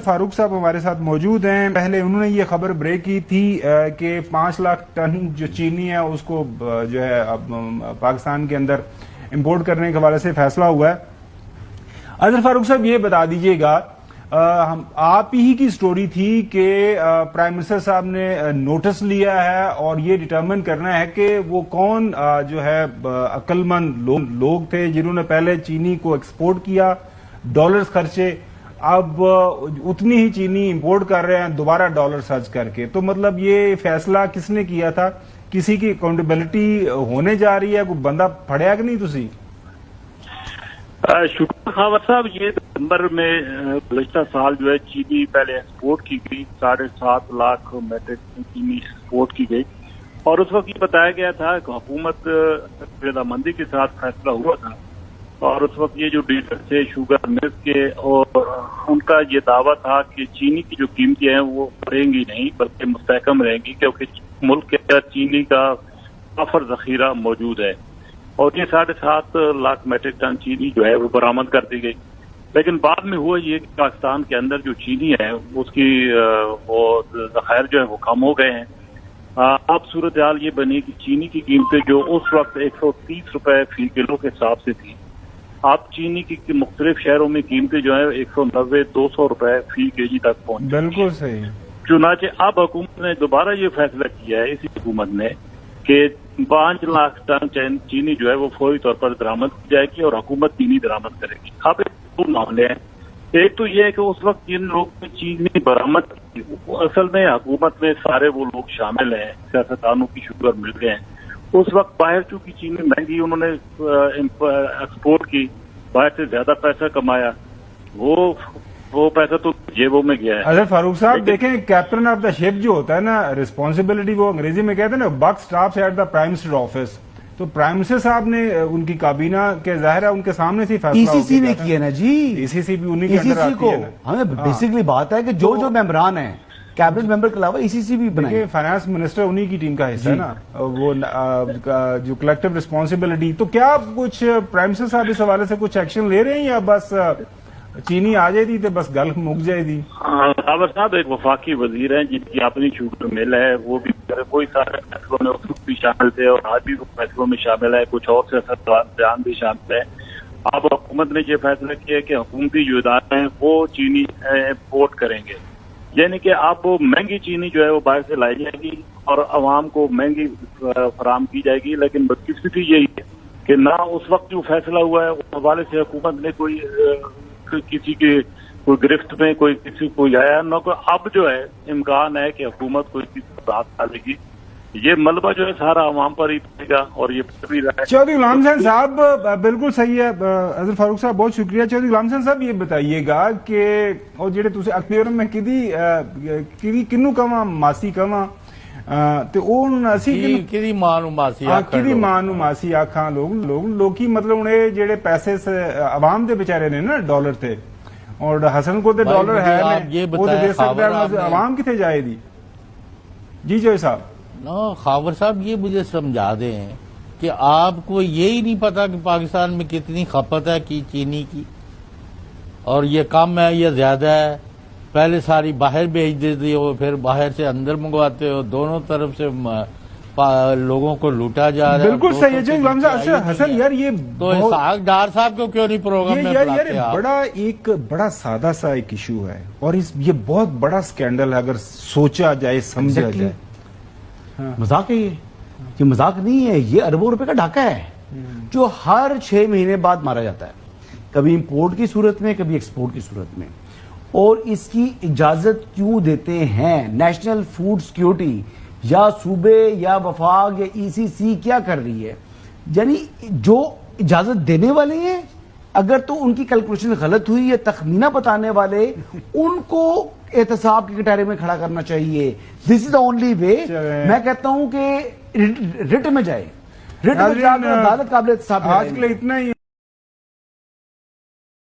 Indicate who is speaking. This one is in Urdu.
Speaker 1: فاروق صاحب ہمارے ساتھ موجود ہیں. پہلے انہوں نے یہ خبر بریک کی تھی کہ 5 لاکھ ٹن جو چینی ہے اس کو جو ہے پاکستان کے اندر امپورٹ کرنے کے حوالے سے فیصلہ ہوا ہے. اظہر فاروق صاحب یہ بتا دیجئے گا، آپ ہی کی سٹوری تھی کہ پرائم منسٹر صاحب نے نوٹس لیا ہے اور یہ ڈٹرمن کرنا ہے کہ وہ کون جو ہے عقل مند لوگ تھے جنہوں نے پہلے چینی کو ایکسپورٹ کیا، ڈالرز خرچے، اب اتنی ہی چینی امپورٹ کر رہے ہیں دوبارہ ڈالر سرچ کر کے. تو مطلب یہ فیصلہ کس نے کیا تھا؟ کسی کی اکاؤنٹیبلٹی ہونے جا رہی ہے؟ کوئی بندہ پھڑیا کہ نہیں تسی؟
Speaker 2: شکر خاور صاحب، یہ دسمبر میں گزشتہ سال جو ہے چینی پہلے ایکسپورٹ کی گئی، 7.5 لاکھ میٹرک ٹن چینی ایکسپورٹ کی گئی، اور اس وقت یہ بتایا گیا تھا کہ حکومت رضامندی کے ساتھ فیصلہ ہوا تھا. اور اس وقت یہ جو ڈیلر تھے شوگر ملز کے، اور ان کا یہ دعویٰ تھا کہ چینی کی جو قیمتیں ہیں وہ بڑھیں گی نہیں بلکہ مستحکم رہیں گی، کیونکہ ملک کے اندر چینی کا کافر ذخیرہ موجود ہے. اور یہ 7.5 لاکھ میٹرک ٹن چینی جو ہے وہ برآمد کر دی گئی. لیکن بعد میں ہوا یہ کہ پاکستان کے اندر جو چینی ہے اس کی وہ ذخائر جو ہے وہ کم ہو گئے ہیں. اب صورتحال یہ بنی کہ چینی کی قیمتیں جو اس وقت 130 روپے فی کلو کے حساب سے تھی، اب چینی کی مختلف شہروں میں قیمتیں جو ہیں 190-200 روپے فی کے جی تک پہنچ.
Speaker 1: بالکل صحیح.
Speaker 2: چنانچہ اب حکومت نے دوبارہ یہ فیصلہ کیا ہے، اسی حکومت نے، کہ 5 لاکھ ٹن چینی جو ہے وہ فوری طور پر درآمد کی جائے گی اور حکومت چینی درآمد کرے گی. اب دو معاملے ہیں. ایک تو یہ ہے کہ اس وقت جن لوگوں نے چینی برآمد کی اصل میں حکومت میں سارے وہ لوگ شامل ہیں، سیاستدانوں کی شوگر مل گئے ہیں. اس وقت باہر چونکہ چینی مہنگی، انہوں نے ایکسپورٹ کی، باہر سے زیادہ پیسہ کمایا، وہ پیسہ تو جیبوں میں گیا ہے.
Speaker 1: اظہر فاروق صاحب دیکھیں، کیپٹن آف دا شپ جو ہوتا ہے نا، ریسپانسبلٹی وہ انگریزی میں کہتے ہیں نا، buck stops at the prime minister office. تو پرائم منسٹر صاحب نے ان کی کابینہ کے ظاہر ہے ان کے سامنے سے فیصلہ
Speaker 3: ای سی سی نے کیا نا جی.
Speaker 1: ای سی سی بھی انہی کے اندر آتی ہے نا.
Speaker 3: ہمیں بیسکلی بات ہے کہ جو ممبران ہیں کیبنٹ ممبر کے علاوہ ای سی سی بھی بنائے.
Speaker 1: فائنانس منسٹر انہی کی ٹیم کا حصہ ہے نا، وہ جو کلیکٹو ریسپانسبلٹی. تو کیا کچھ پرائم منسٹر صاحب اس حوالے سے کچھ ایکشن لے رہے ہیں یا بس چینی آ جائے دی تو بس گل مک جائے دی؟
Speaker 2: خاور صاحب ایک وفاقی وزیر ہیں جن کی اپنی شوگر مل ہے، وہ بھی کوئی سارے فیصلوں میں اس وقت بھی شامل تھے اور آج بھی وہ فیصلوں میں شامل ہے، کچھ اور سیاستدان بھی شامل ہے. اب حکومت نے یہ فیصلہ کیا کہ حکومتی جو ادارے ہیں وہ چینی امپورٹ کریں گے، یعنی کہ اب مہنگی چینی جو ہے وہ باہر سے لائی جائے گی اور عوام کو مہنگی فراہم کی جائے گی. لیکن بدقسمتی یہی ہے کہ نہ اس وقت جو فیصلہ ہوا ہے اس حوالے سے حکومت نے کوئی کسی کے کوئی گرفت میں کوئی کسی کو آیا نہ کوئی. اب جو ہے امکان ہے کہ حکومت کوئی کسی بات ڈالے گی، یہ ملبہ جو ہے سارا عوام پر ہی پڑے گا اور یہ بھی رہا ہے.
Speaker 1: چودھری غلام حسین صاحب بالکل صحیح ہے. اظہر فاروق صاحب بہت شکریہ. چودھری غلام حسین صاحب یہ بتائیے گا کہ اور جڑے تسی اختیار میں کدی کنو کواں ماسی کواں تے اون اسی
Speaker 4: کدی ماں نو
Speaker 1: ماسی آکھاں لوگ کی مطلب انہیں جڑے پیسے عوام دے بیچارے نے نا ڈالر تھے، اور حسن کو تے ڈالر ہے وہ دے سکتا ہے، عوام کتے جائے دی؟ جی جوئی صاحب.
Speaker 4: خاور صاحب یہ مجھے سمجھا دیں کہ آپ کو یہی نہیں پتا کہ پاکستان میں کتنی کھپت ہے کی چینی کی، اور یہ کم ہے یا زیادہ ہے؟ پہلے ساری باہر بھیج دیتی ہو، پھر باہر سے اندر منگواتے ہو، دونوں طرف سے لوگوں کو لوٹا جا رہا ہے.
Speaker 1: بالکل صحیح ہے حسن یار. یہ
Speaker 4: تو اسحاق ڈار صاحب کو کیوں نہیں پروگرام میں بلاتے آپ؟
Speaker 1: ایک بڑا سادہ سا ایک ایشو ہے اور یہ بہت بڑا سکینڈل ہے اگر سوچا جائے سمجھا جائے.
Speaker 3: مذاق ہے یہ مذاق نہیں ہے، یہ اربوں روپے کا ڈھاکہ ہے جو ہر 6 مہینے بعد مارا جاتا ہے، کبھی امپورٹ کی صورت میں کبھی ایکسپورٹ کی صورت میں. اور اس کی اجازت کیوں دیتے ہیں؟ نیشنل فوڈ سیکیورٹی یا صوبے یا وفاق یا ای سی سی کیا کر رہی ہے؟ یعنی جو اجازت دینے والے ہیں اگر تو ان کی کیلکولیشن غلط ہوئی ہے، تخمینہ بتانے والے ان کو احتساب کے کٹہرے میں کھڑا کرنا چاہیے. دس از دا اونلی وے. میں کہتا ہوں کہ رٹ میں جائے، رٹ میں جا کر عدالت قابل احتساب.
Speaker 1: آج کے لیے اتنا ہی.